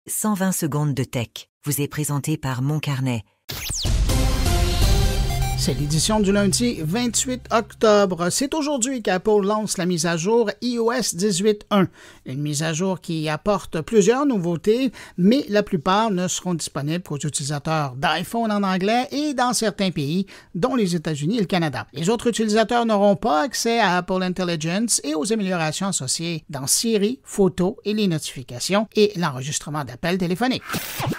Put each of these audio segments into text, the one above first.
120 secondes de tech vous est présenté par Mon Carnet. C'est l'édition du lundi 28 octobre. C'est aujourd'hui qu'Apple lance la mise à jour iOS 18.1. Une mise à jour qui apporte plusieurs nouveautés, mais la plupart ne seront disponibles qu'aux utilisateurs d'iPhone en anglais et dans certains pays, dont les États-Unis et le Canada. Les autres utilisateurs n'auront pas accès à Apple Intelligence et aux améliorations associées dans Siri, photos et les notifications et l'enregistrement d'appels téléphoniques.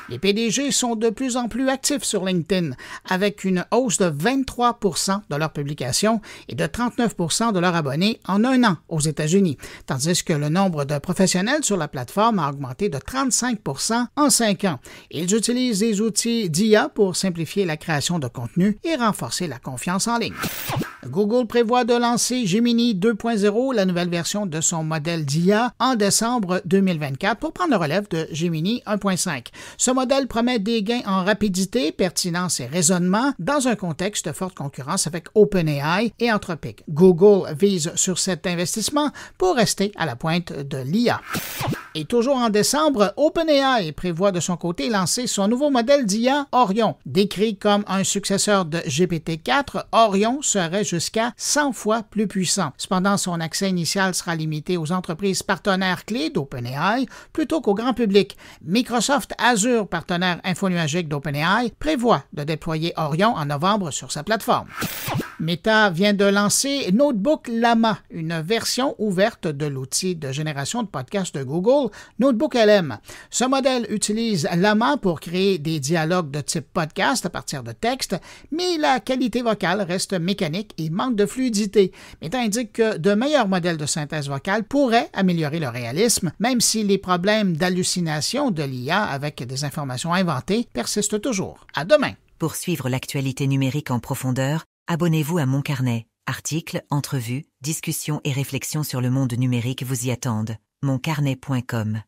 Les PDG sont de plus en plus actifs sur LinkedIn, avec une hausse de 23% de leurs publications et de 39% de leurs abonnés en un an aux États-Unis, tandis que le nombre de professionnels sur la plateforme a augmenté de 35% en 5 ans. Ils utilisent des outils d'IA pour simplifier la création de contenu et renforcer la confiance en ligne. Google prévoit de lancer Gemini 2.0, la nouvelle version de son modèle d'IA, en décembre 2024 pour prendre le relève de Gemini 1.5. Ce modèle promet des gains en rapidité, pertinence et raisonnement dans un contexte de forte concurrence avec OpenAI et Anthropic. Google vise sur cet investissement pour rester à la pointe de l'IA. Et toujours en décembre, OpenAI prévoit de son côté lancer son nouveau modèle d'IA Orion. Décrit comme un successeur de GPT-4, Orion serait jusqu'à 100 fois plus puissant. Cependant, son accès initial sera limité aux entreprises partenaires clés d'OpenAI plutôt qu'au grand public. Microsoft Azure, partenaire infonuagique d'OpenAI, prévoit de déployer Orion en novembre sur sa plateforme. Meta vient de lancer Notebook Llama, une version ouverte de l'outil de génération de podcasts de Google, Notebook LM. Ce modèle utilise Llama pour créer des dialogues de type podcast à partir de texte, mais la qualité vocale reste mécanique et manque de fluidité. Meta indique que de meilleurs modèles de synthèse vocale pourraient améliorer le réalisme, même si les problèmes d'hallucination de l'IA avec des informations inventées persistent toujours. À demain! Pour suivre l'actualité numérique en profondeur, abonnez-vous à Mon Carnet. Articles, entrevues, discussions et réflexions sur le monde numérique vous y attendent. moncarnet.com